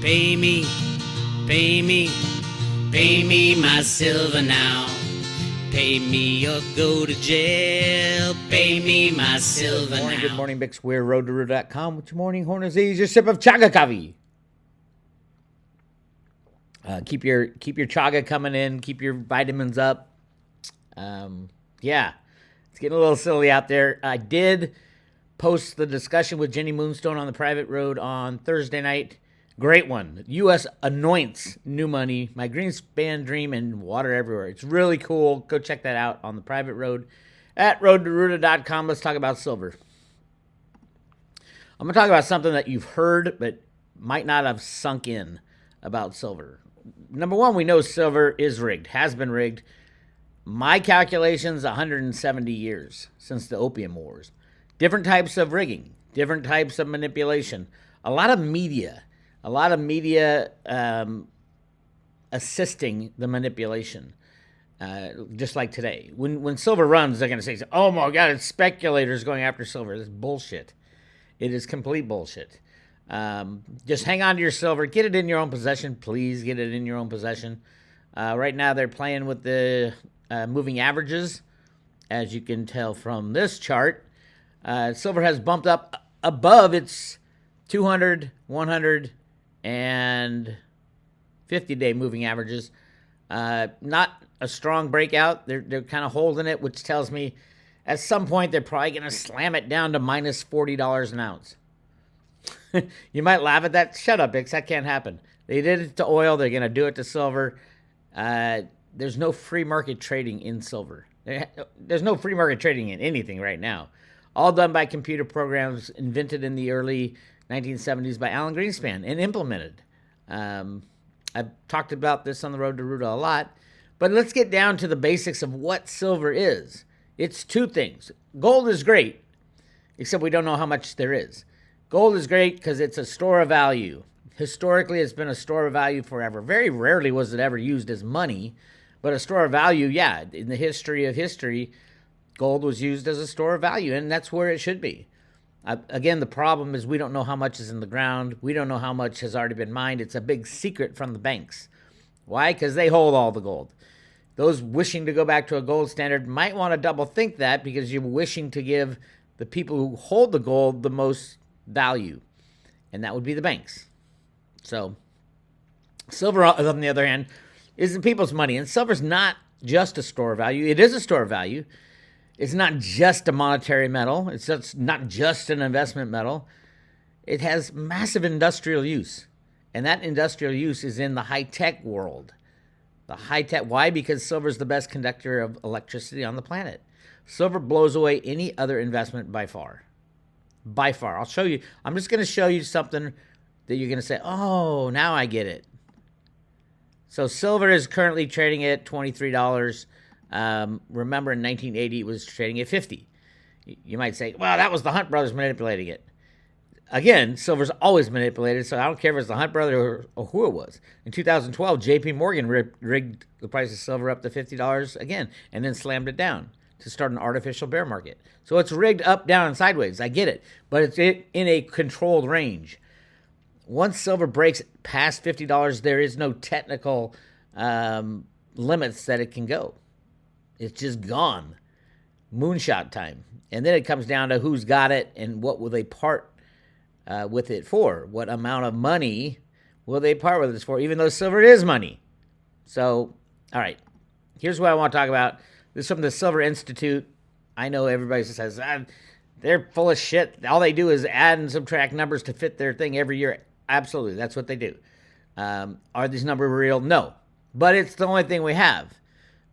Pay me, pay me, pay me my silver now. Pay me or go to jail. Pay me my silver now. Good morning, Bix Weir, road2roo.com. With your morning horn disease, your sip of chaga coffee. Keep your chaga coming in. Keep your vitamins up. It's getting a little silly out there. I did post the discussion with Jenny Moonstone on the private road on Thursday night. Great one. U.S. anoints new money, my Greenspan dream, and water everywhere. It's really cool. Go check that out on the private road at road2roo.com. Let's talk about silver. I'm going to talk about something that you've heard but might not have sunk in about silver. Number one, we know silver is rigged, has been rigged. My calculations, 170 years since the Opium Wars. Different types of rigging, different types of manipulation. A lot of media assisting the manipulation, just like today. When silver runs, they're going to say, oh my God, it's speculators going after silver. This is bullshit. It is complete bullshit. Just hang on to your silver. Get it in your own possession. Please get it in your own possession. Right now, they're playing with the moving averages. As you can tell from this chart, silver has bumped up above its 200, 100, and 50-day moving averages. Not a strong breakout. They're kind of holding it, which tells me at some point they're probably going to slam it down to minus $40 an ounce. You might laugh at that. Shut up, Bix. That can't happen. They did it to oil. They're going to do it to silver. There's no free market trading in silver. There's no free market trading in anything right now. All done by computer programs invented in the early 1970s by Alan Greenspan and implemented. I've talked about this on the Road to Ruta a lot, but let's get down to the basics of what silver is. It's two things. Gold is great, except we don't know how much there is. Gold is great because it's a store of value. Historically, it's been a store of value forever. Very rarely was it ever used as money, but a store of value, yeah. In the history of history, gold was used as a store of value, and that's where it should be. Again, the problem is we don't know how much is in the ground. We don't know how much has already been mined. It's a big secret from the banks. Why? Because they hold all the gold. Those wishing to go back to a gold standard might want to double think that, because you're wishing to give the people who hold the gold the most value, and that would be the banks. So silver, on the other hand, is the people's money, and silver's not just a store of value. It is a store of value. It's not just a monetary metal. It's not just an investment metal. It has massive industrial use, and that industrial use is in the high-tech world. The high-tech, why? Because silver is the best conductor of electricity on the planet. Silver blows away any other investment by far. By far. I'll show you. I'm just going to show you something that you're going to say, oh, now I get it. So silver is currently trading at $23. Remember, in 1980, it was trading at $50. You might say, well, that was the Hunt brothers manipulating it. Again, silver's always manipulated, so I don't care if it's the Hunt brother or who it was. In 2012, J.P. Morgan rigged the price of silver up to $50 again, and then slammed it down to start an artificial bear market. So it's rigged up, down, and sideways. I get it, but it's in a controlled range. Once silver breaks past $50, there is no technical limits that it can go. It's just gone. Moonshot time. And then it comes down to who's got it and what will they part with it for. What amount of money will they part with this for, even though silver is money. So, all right. Here's what I want to talk about. This is from the Silver Institute. I know everybody says, they're full of shit. All they do is add and subtract numbers to fit their thing every year. Absolutely. That's what they do. Are these numbers real? No. But it's the only thing we have,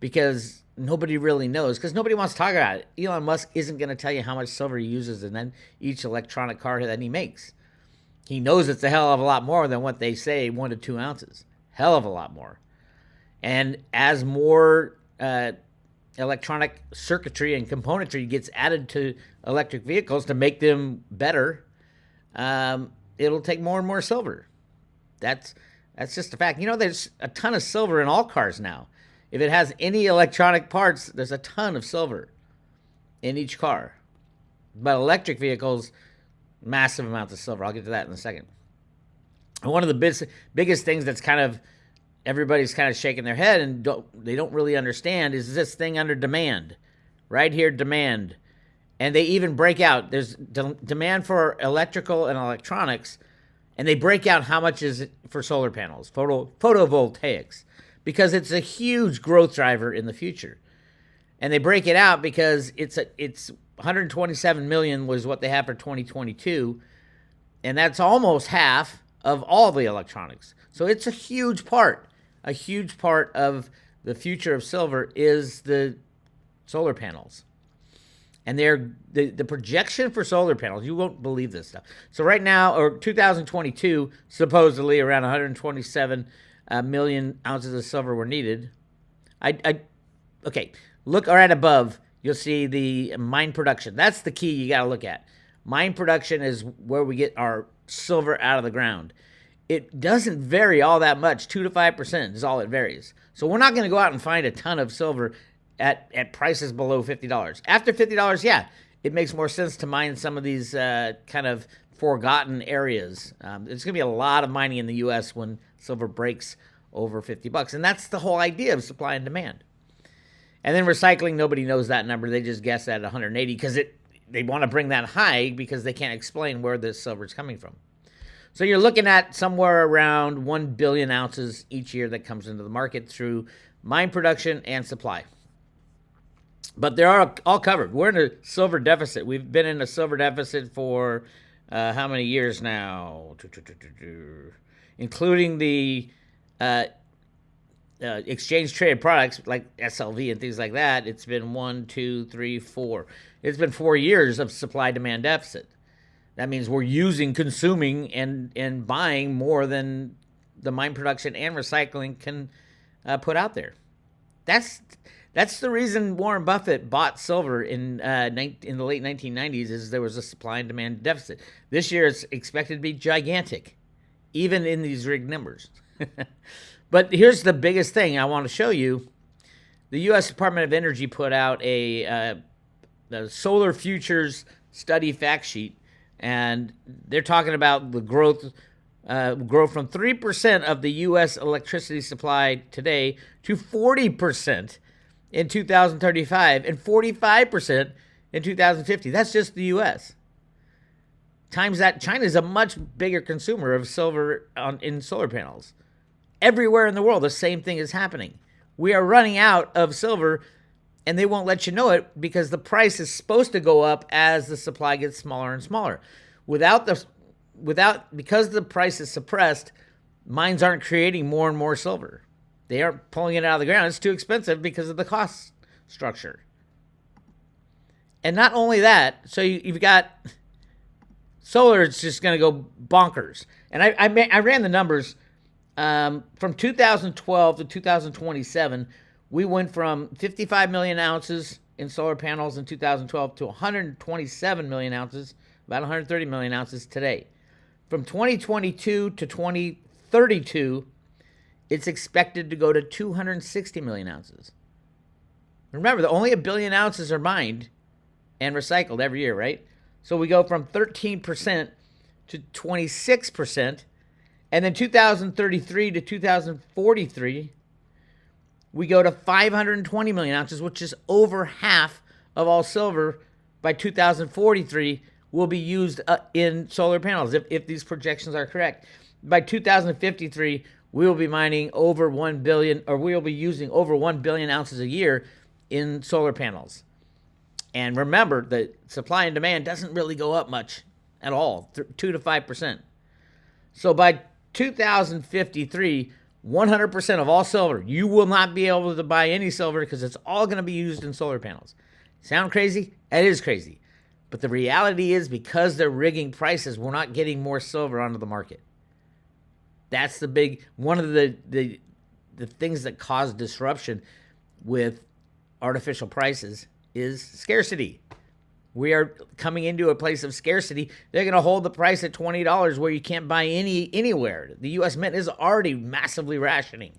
because nobody really knows, because nobody wants to talk about it. Elon Musk isn't going to tell you how much silver he uses in then each electronic car that he makes. He knows it's a hell of a lot more than what they say, 1 to 2 ounces. Hell of a lot more. And as more electronic circuitry and componentry gets added to electric vehicles to make them better, it'll take more and more silver. That's just a fact. You know, there's a ton of silver in all cars now. If it has any electronic parts, there's a ton of silver in each car. But electric vehicles, massive amounts of silver. I'll get to that in a second. And one of the biggest things that's kind of everybody's kind of shaking their head and they don't really understand is this thing under demand. Right here, demand. And they even break out. There's demand for electrical and electronics, and they break out how much is for solar panels, photovoltaics, because it's a huge growth driver in the future. And they break it out because it's 127 million was what they have for 2022, and that's almost half of all the electronics. So it's a huge part. A huge part of the future of silver is the solar panels. And the projection for solar panels, you won't believe this stuff. So right now, or 2022, supposedly around 127 million ounces of silver were needed. Okay, look right above, you'll see the mine production. That's the key you got to look at. Mine production is where we get our silver out of the ground. It doesn't vary all that much. 2 to 5% is all it varies. So we're not going to go out and find a ton of silver at prices below $50. After $50, yeah, it makes more sense to mine some of these kind of forgotten areas. There's going to be a lot of mining in the U.S. when silver breaks over $50. And that's the whole idea of supply and demand. And then recycling, nobody knows that number. They just guess at 180 because they want to bring that high because they can't explain where this silver is coming from. So you're looking at somewhere around 1 billion ounces each year that comes into the market through mine production and supply. But they're all covered. We're in a silver deficit. We've been in a silver deficit for how many years now? Including the exchange traded products like SLV and things like that. It's been 1, 2, 3, 4. It's been 4 years of supply demand deficit. That means we're consuming, and buying more than the mine production and recycling can put out there. That's the reason Warren Buffett bought silver in the late 1990s, is there was a supply and demand deficit. This year it's expected to be gigantic, even in these rigged numbers. But here's the biggest thing I want to show you. The U.S. Department of Energy put out the Solar Futures Study fact sheet, and they're talking about the growth from 3% of the U.S. electricity supply today to 40% in 2035 and 45% in 2050. That's just the U.S. Times that, China is a much bigger consumer of silver in solar panels. Everywhere in the world, the same thing is happening. We are running out of silver, and they won't let you know it because the price is supposed to go up as the supply gets smaller and smaller. Because the price is suppressed, mines aren't creating more and more silver. They aren't pulling it out of the ground. It's too expensive because of the cost structure. And not only that, so you've got solar, it's just going to go bonkers. And I ran the numbers. From 2012 to 2027, we went from 55 million ounces in solar panels in 2012 to 127 million ounces, about 130 million ounces today. From 2022 to 2032, it's expected to go to 260 million ounces. Remember, that only 1 billion ounces are mined and recycled every year, right? So we go from 13% to 26%. And then 2033 to 2043, we go to 520 million ounces, which is over half of all silver by 2043 will be used in solar panels, if these projections are correct. By 2053, we will be mining over 1 billion, or we will be using over 1 billion ounces a year in solar panels. And remember, the supply and demand doesn't really go up much at all, 2 to 5%. So by 2053, 100% of all silver, you will not be able to buy any silver because it's all going to be used in solar panels. Sound crazy? It is crazy. But the reality is, because they're rigging prices, we're not getting more silver onto the market. That's one of the things that cause disruption with artificial prices is scarcity. We are coming into a place of scarcity. They're going to hold the price at $20 where you can't buy anywhere. The U.S. Mint is already massively rationing.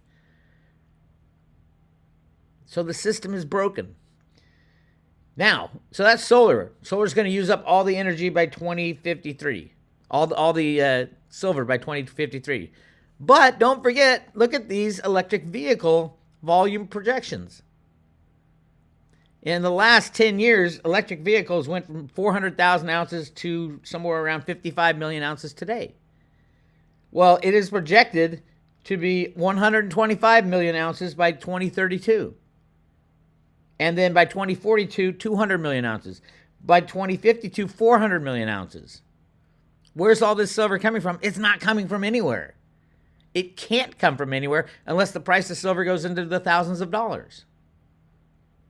So the system is broken. Now, so that's solar. Solar's going to use up all the energy by 2053. All the silver by 2053. But don't forget, look at these electric vehicle volume projections. In the last 10 years, electric vehicles went from 400,000 ounces to somewhere around 55 million ounces today. Well, it is projected to be 125 million ounces by 2032. And then by 2042, 200 million ounces. By 2052, 400 million ounces. Where's all this silver coming from? It's not coming from anywhere. It can't come from anywhere unless the price of silver goes into the thousands of dollars.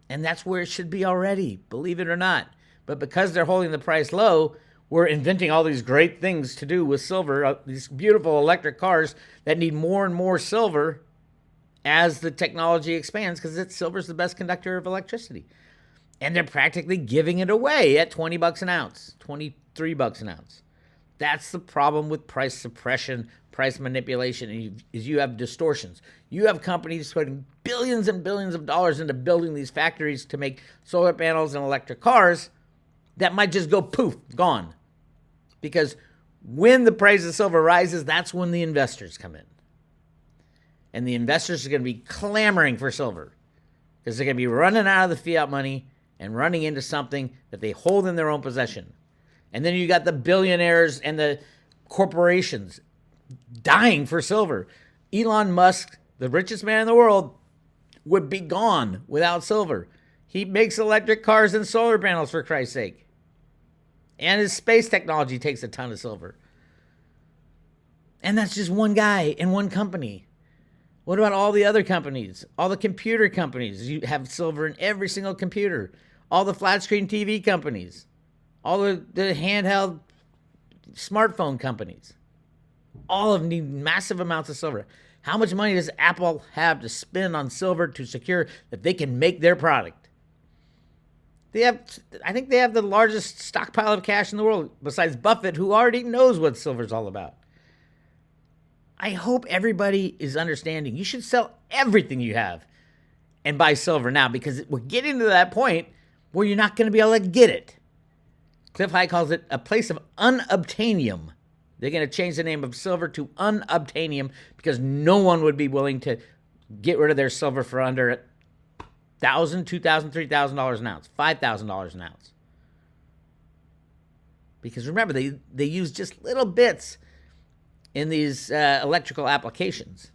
And that's where it should be already, believe it or not. But because they're holding the price low, we're inventing all these great things to do with silver, these beautiful electric cars that need more and more silver as the technology expands, because silver's the best conductor of electricity. And they're practically giving it away at $20 an ounce, $23 an ounce. That's the problem with price suppression, price manipulation, is you have distortions. You have companies putting billions and billions of dollars into building these factories to make solar panels and electric cars that might just go poof, gone. Because when the price of silver rises, that's when the investors come in. And the investors are going to be clamoring for silver because they're going to be running out of the fiat money and running into something that they hold in their own possession. And then you got the billionaires and the corporations dying for silver. Elon Musk, the richest man in the world, would be gone without silver. He makes electric cars and solar panels, for Christ's sake. And his space technology takes a ton of silver. And that's just one guy and one company. What about all the other companies? All the computer companies. You have silver in every single computer. All the flat screen TV companies. All the handheld smartphone companies. All of them need massive amounts of silver. How much money does Apple have to spend on silver to secure that they can make their product? I think they have the largest stockpile of cash in the world, besides Buffett, who already knows what silver's all about. I hope everybody is understanding. You should sell everything you have and buy silver now, because we're getting to that point where you're not going to be able to get it. Cliff High calls it a place of unobtainium. They're going to change the name of silver to unobtainium because no one would be willing to get rid of their silver for under $1,000, $2,000, $3,000 an ounce, $5,000 an ounce. Because remember, they use just little bits in these electrical applications.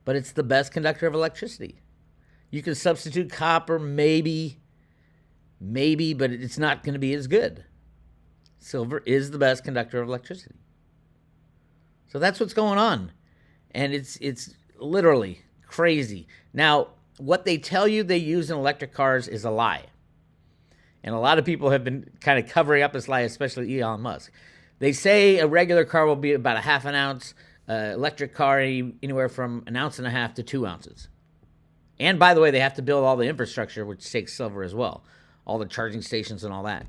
But it's the best conductor of electricity. You can substitute copper, maybe, but it's not going to be as good. Silver is the best conductor of electricity. So that's what's going on. And it's literally crazy. Now, what they tell you they use in electric cars is a lie. And a lot of people have been kind of covering up this lie, especially Elon Musk. They say a regular car will be about a half an ounce, electric car anywhere from 1.5 ounces to 2 ounces. And by the way, they have to build all the infrastructure, which takes silver as well, all the charging stations and all that.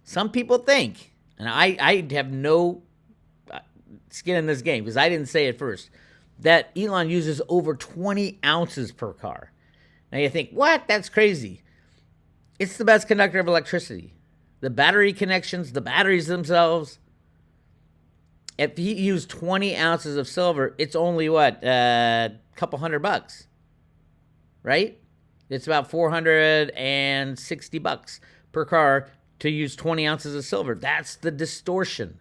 Some people think, and I have no skin in this game because I didn't say it first, that Elon uses over 20 ounces per car. Now you think, what? That's crazy. It's the best conductor of electricity. The battery connections, the batteries themselves. If he used 20 ounces of silver, it's only what? A couple $100, right? It's about $460 per car to use 20 ounces of silver. That's the distortion.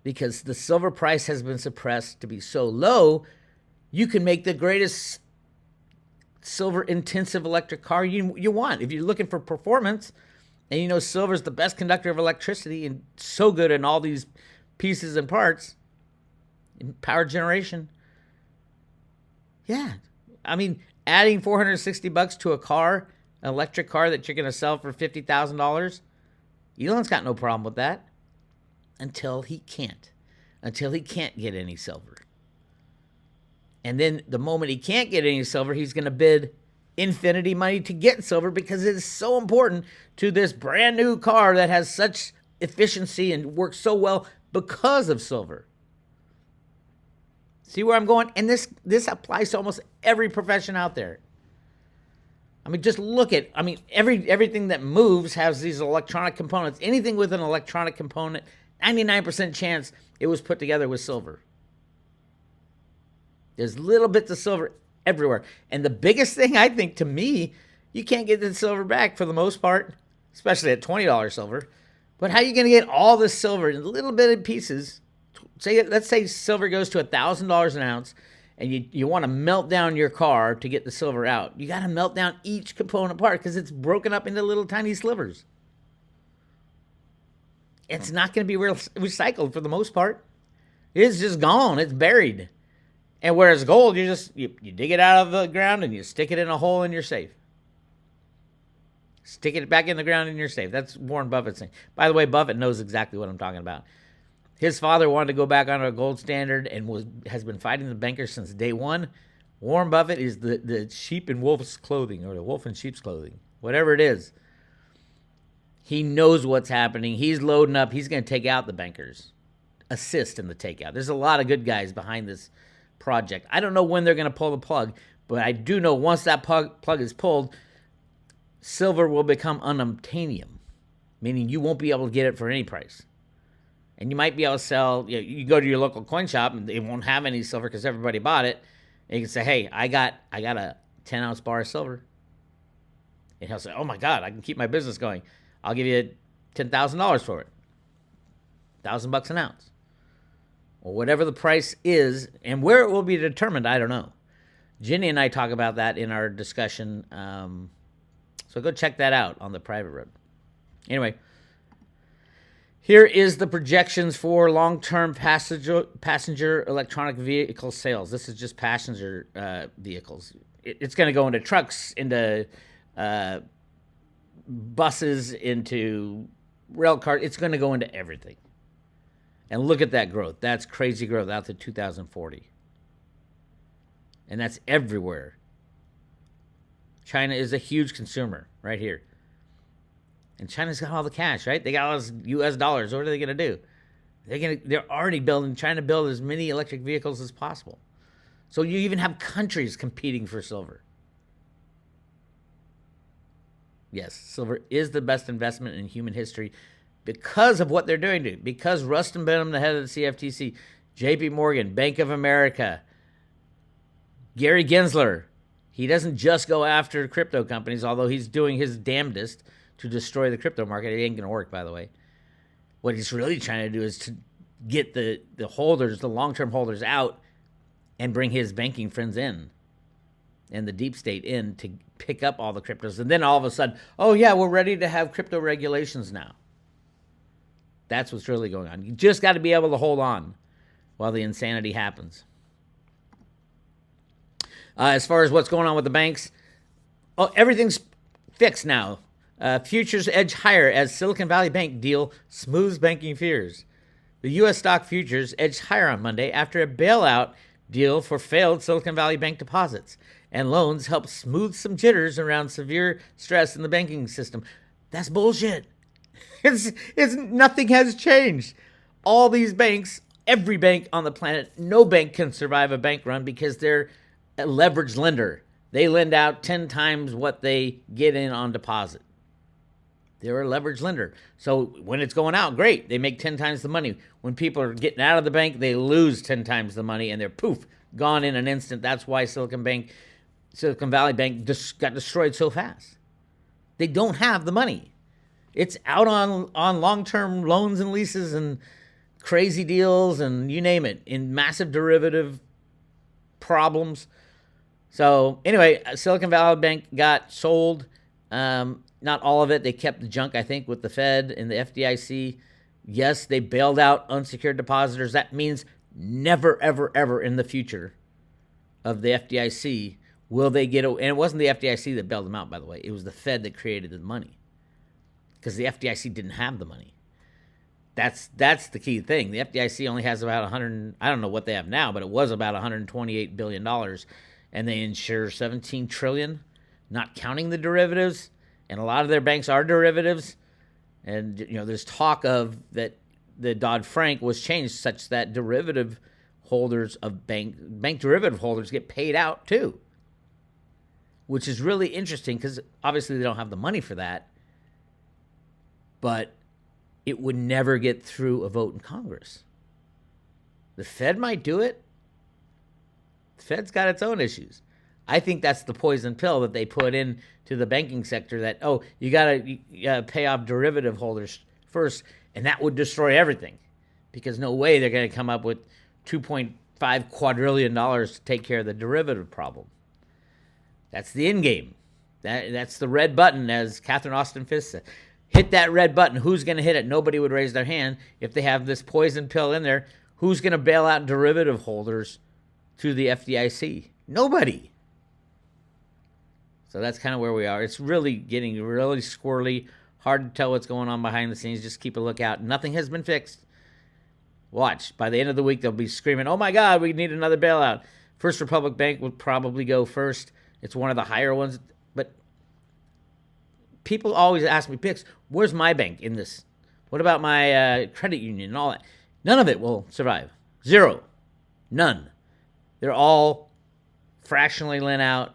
Because the silver price has been suppressed to be so low, you can make the greatest silver-intensive electric car you want. If you're looking for performance, and you know silver's the best conductor of electricity and so good in all these pieces and parts, in power generation, yeah. I mean, adding $460 to a car, an electric car that you're going to sell for $50,000, Elon's got no problem with that. Until he can't get any silver. And then the moment he can't get any silver, he's going to bid infinity money to get silver because it is so important to this brand new car that has such efficiency and works so well because of silver. See where I'm going? And this applies to almost every profession out there. I mean, just look at, everything that moves has these electronic components. Anything with an electronic component 99% chance it was put together with silver. There's little bits of silver everywhere. And the biggest thing, I think, to me, you can't get the silver back for the most part, especially at $20 silver. But how are you going to get all this silver in little bit of pieces? Let's say silver goes to $1,000 an ounce, and you want to melt down your car to get the silver out. You got to melt down each component part because it's broken up into little tiny slivers. It's not going to be recycled for the most part. It's just gone. It's buried. And whereas gold, you dig it out of the ground and you stick it in a hole in your safe. Stick it back in the ground in your safe. That's Warren Buffett's thing. By the way, Buffett knows exactly what I'm talking about. His father wanted to go back on a gold standard and has been fighting the bankers since day one. Warren Buffett is the sheep in wolf's clothing, or the wolf in sheep's clothing, whatever it is. He knows what's happening. He's loading up. He's going to take out the bankers, assist in the takeout. There's a lot of good guys behind this project. I don't know when they're going to pull the plug, but I do know once that plug is pulled, silver will become unobtainium, meaning you won't be able to get it for any price. And you might be able to sell, you go to your local coin shop and they won't have any silver because everybody bought it. And you can say, hey, I got a 10-ounce bar of silver. And he'll say, oh my God, I can keep my business going. I'll give you $10,000 for it. $1,000 an ounce. Or whatever the price is, and where it will be determined, I don't know. Ginny and I talk about that in our discussion. So go check that out on the private road. Anyway, here is the projections for long-term passenger electronic vehicle sales. This is just passenger vehicles. It's going to go into trucks, into buses, into rail cars. It's going to go into everything. And look at that growth. That's crazy growth out to 2040. And that's everywhere. China is a huge consumer right here. And China's got all the cash, right? They got all those U.S. dollars. What are they going to do? They're already trying to build as many electric vehicles as possible. So you even have countries competing for silver. Yes, silver is the best investment in human history because of what they're doing to it. Because Rustin Benham, the head of the CFTC, J.P. Morgan, Bank of America, Gary Gensler, he doesn't just go after crypto companies, although he's doing his damnedest to destroy the crypto market. It ain't going to work, by the way. What he's really trying to do is to get the holders, the long-term holders out and bring his banking friends in and the deep state in to pick up all the cryptos. And then all of a sudden, oh yeah, we're ready to have crypto regulations now. That's what's really going on. You just got to be able to hold on while the insanity happens. As far as what's going on with the banks, everything's fixed now. Futures edge higher as Silicon Valley Bank deal smooths banking fears. The U.S. stock futures edged higher on Monday after a bailout deal for failed Silicon Valley Bank deposits and loans helped smooth some jitters around severe stress in the banking system. That's bullshit. It's nothing has changed. All these banks, every bank on the planet, no bank can survive a bank run because they're a leveraged lender. They lend out 10 times what they get in on deposit. They're a leveraged lender. So when it's going out, great. They make 10 times the money. When people are getting out of the bank, they lose 10 times the money and they're poof, gone in an instant. That's why Silicon Valley Bank just got destroyed so fast. They don't have the money. It's out on long-term loans and leases and crazy deals and you name it, in massive derivative problems. So anyway, Silicon Valley Bank got sold. Not all of it. They kept the junk, I think, with the Fed and the FDIC. Yes, they bailed out unsecured depositors. That means never, ever, ever in the future of the FDIC will they get... And it wasn't the FDIC that bailed them out, by the way. It was the Fed that created the money because the FDIC didn't have the money. That's the key thing. The FDIC only has about 100... I don't know what they have now, but it was about $128 billion. And they insure $17 trillion, not counting the derivatives. And a lot of their banks are derivatives. And, there's talk of that the Dodd-Frank was changed such that derivative holders of bank derivative holders get paid out too. Which is really interesting because obviously they don't have the money for that. But it would never get through a vote in Congress. The Fed might do it. The Fed's got its own issues. I think that's the poison pill that they put in to the banking sector, that, oh, you gotta pay off derivative holders first, and that would destroy everything, because no way they're going to come up with $2.5 quadrillion to take care of the derivative problem. That's the end game. That's the red button, as Catherine Austin Fitts said. Hit that red button. Who's going to hit it? Nobody would raise their hand if they have this poison pill in there. Who's going to bail out derivative holders through the FDIC? Nobody. So that's kind of where we are. It's really getting really squirrely. Hard to tell what's going on behind the scenes. Just keep a lookout. Nothing has been fixed. Watch. By the end of the week, they'll be screaming, oh my God, we need another bailout. First Republic Bank would probably go first. It's one of the higher ones. But people always ask me, Bix, where's my bank in this? What about my credit union and all that? None of it will survive. Zero. None. They're all fractionally lent out.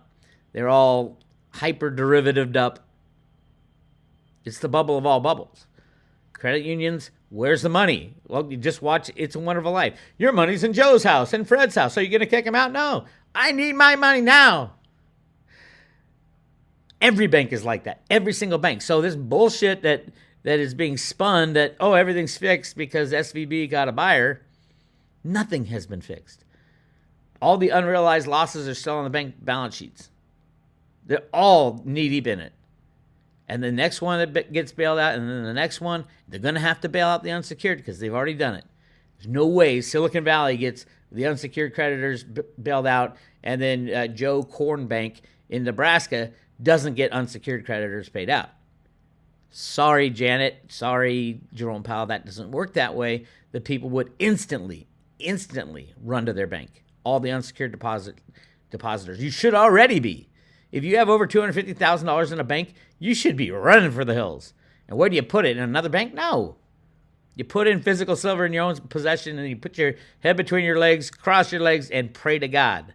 They're all hyper-derivatived up. It's the bubble of all bubbles. Credit unions, where's the money? Well, you just watch It's a Wonderful Life. Your money's in Joe's house and Fred's house. Are you going to kick them out? No. I need my money now. Every bank is like that. Every single bank. So this bullshit that is being spun that, oh, everything's fixed because SVB got a buyer, nothing has been fixed. All the unrealized losses are still on the bank balance sheets. They're all knee-deep in it. And the next one that gets bailed out, and then the next one, they're going to have to bail out the unsecured because they've already done it. There's no way Silicon Valley gets the unsecured creditors bailed out, and then Joe Corn Bank in Nebraska doesn't get unsecured creditors paid out. Sorry, Janet. Sorry, Jerome Powell. That doesn't work that way. The people would instantly run to their bank. All the unsecured depositors. You should already be. If you have over $250,000 in a bank, you should be running for the hills. And where do you put it? In another bank? No. You put in physical silver in your own possession, and you put your head between your legs, cross your legs, and pray to God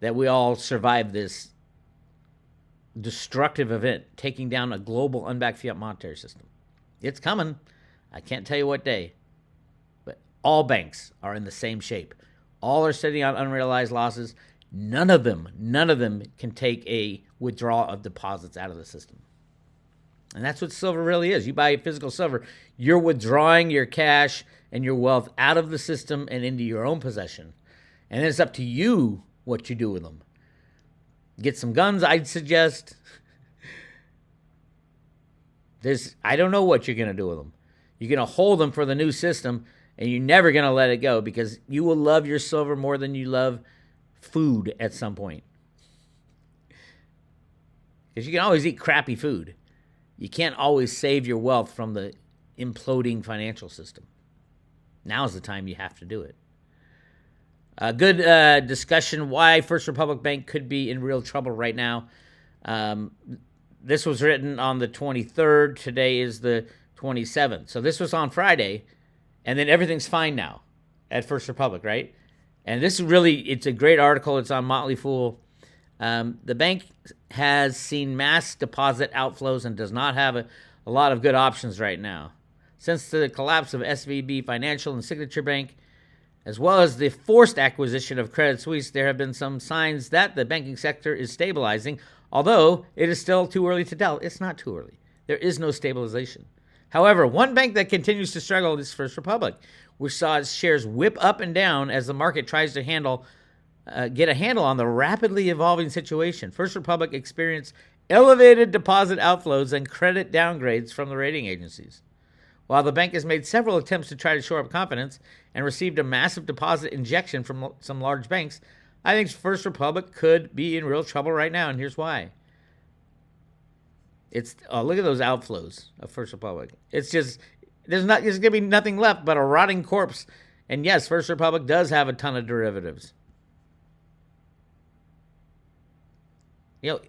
that we all survive this destructive event, taking down a global unbacked fiat monetary system. It's coming. I can't tell you what day. But all banks are in the same shape. All are sitting on unrealized losses. None of them can take a withdrawal of deposits out of the system. And that's what silver really is. You buy physical silver, you're withdrawing your cash and your wealth out of the system and into your own possession. And then it's up to you what you do with them. Get some guns, I'd suggest. I don't know what you're going to do with them. You're going to hold them for the new system, and you're never going to let it go, because you will love your silver more than you love food at some point. Because you can always eat crappy food. You can't always save your wealth from the imploding financial system. Now's the time you have to do it. A good discussion why First Republic Bank could be in real trouble right now. This was written on the 23rd. Today is the 27th. So this was on Friday, and then everything's fine now at First Republic, right? And this is really, it's a great article. It's on Motley Fool. The bank has seen mass deposit outflows and does not have a lot of good options right now. Since the collapse of SVB Financial and Signature Bank, as well as the forced acquisition of Credit Suisse, there have been some signs that the banking sector is stabilizing, although it is still too early to tell. It's not too early. There is no stabilization. However, one bank that continues to struggle is First Republic, which saw its shares whip up and down as the market tries to get a handle on the rapidly evolving situation. First Republic experienced elevated deposit outflows and credit downgrades from the rating agencies. While the bank has made several attempts to try to shore up confidence and received a massive deposit injection from some large banks, I think First Republic could be in real trouble right now, and here's why. Look at those outflows of First Republic. It's just, there's going to be nothing left but a rotting corpse. And yes, First Republic does have a ton of derivatives. You know,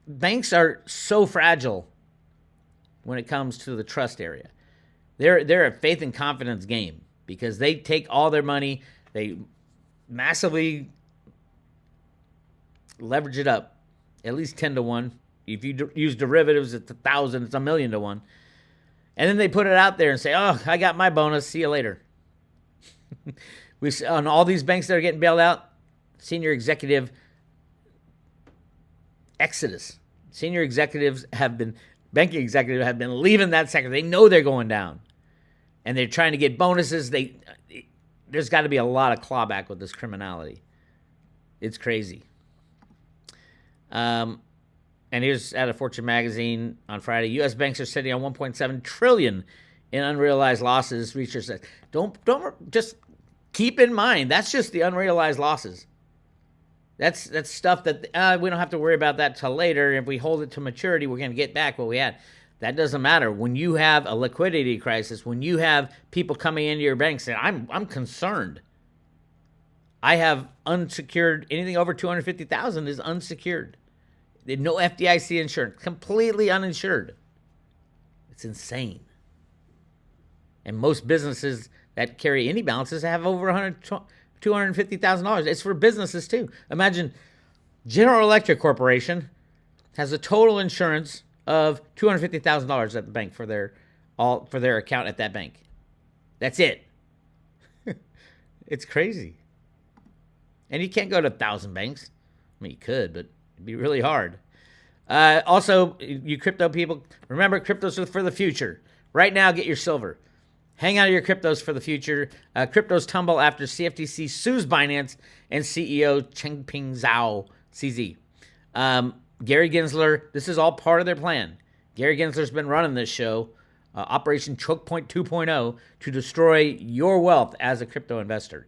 banks are so fragile when it comes to the trust area. They're a faith and confidence game because they take all their money, they massively leverage it up, at least 10 to 1. If you use derivatives, it's 1,000, it's 1,000,000 to 1. And then they put it out there and say, oh, I got my bonus. See you later. On all these banks that are getting bailed out, senior executive exodus. Senior executives banking executives have been leaving that sector. They know they're going down. And they're trying to get bonuses. There's got to be a lot of clawback with this criminality. It's crazy. And here's out of Fortune magazine on Friday. U.S. banks are sitting on $1.7 trillion in unrealized losses. Research says, don't just keep in mind, that's just the unrealized losses. That's stuff that we don't have to worry about that till later. If we hold it to maturity, we're going to get back what we had. That doesn't matter. When you have a liquidity crisis, when you have people coming into your bank saying, I'm concerned. I have unsecured, anything over $250,000 is unsecured. No FDIC insurance, completely uninsured. It's insane. And most businesses that carry any balances have over $250,000. It's for businesses too. Imagine General Electric Corporation has a total insurance of $250,000 at the bank for their account at that bank. That's it. It's crazy. And you can't go to 1,000 banks. I mean, you could, but it'd be really hard. Also, you crypto people, remember, crypto's for the future. Right now, get your silver. Hang on to your cryptos for the future. Cryptos tumble after CFTC sues Binance and CEO Changpeng Zhao, CZ. Gary Gensler, this is all part of their plan. Gary Gensler's been running this show, Operation Choke Point 2.0, to destroy your wealth as a crypto investor.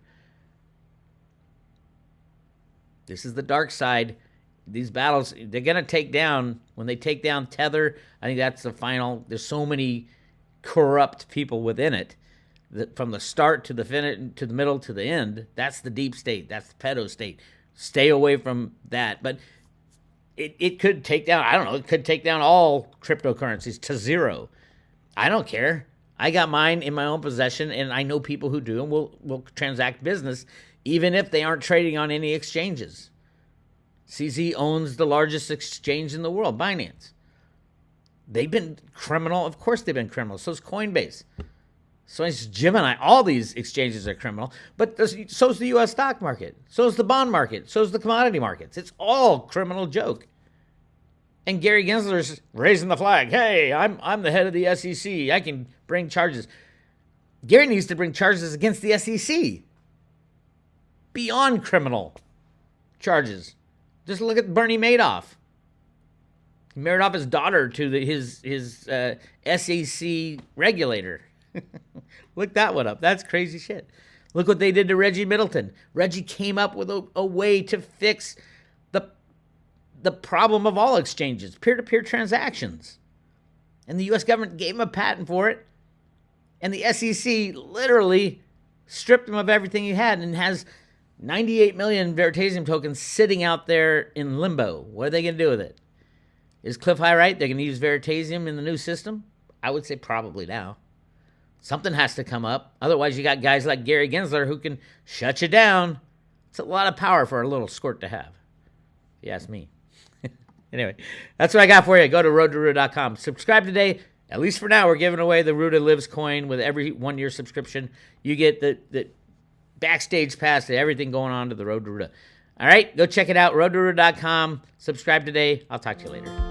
This is the dark side. These battles, they're going to take down, when they take down Tether, I think that's the final. There's so many corrupt people within it, that from the start to the finish, to the middle to the end. That's the deep state. That's the pedo state. Stay away from that. But it could take down, I don't know, it could take down all cryptocurrencies to zero. I don't care. I got mine in my own possession, and I know people who do, and will transact business even if they aren't trading on any exchanges. CZ owns the largest exchange in the world, Binance. They've been criminal. Of course they've been criminal. So is Coinbase. So is Gemini. All these exchanges are criminal. But so is the U.S. stock market. So is the bond market. So is the commodity markets. It's all criminal joke. And Gary Gensler's raising the flag. Hey, I'm the head of the SEC. I can bring charges. Gary needs to bring charges against the SEC. Beyond criminal charges. Just look at Bernie Madoff. He married off his daughter to his SEC regulator. Look that one up. That's crazy shit. Look what they did to Reggie Middleton. Reggie came up with a way to fix the problem of all exchanges, peer-to-peer transactions. And the U.S. government gave him a patent for it. And the SEC literally stripped him of everything he had and has 98 million Veritasium tokens sitting out there in limbo. What are they going to do with it? Is Cliff High right? They're going to use Veritasium in the new system? I would say probably now. Something has to come up. Otherwise, you got guys like Gary Gensler who can shut you down. It's a lot of power for a little squirt to have, if you ask me. Anyway, that's what I got for you. Go to roadtoruda.com. Subscribe today. At least for now, we're giving away the Ruda Lives coin with every 1-year subscription. You get the backstage pass to everything going on to the Road to Ruda. All right, go check it out, roadtoruda.com. Subscribe today. I'll talk to you later.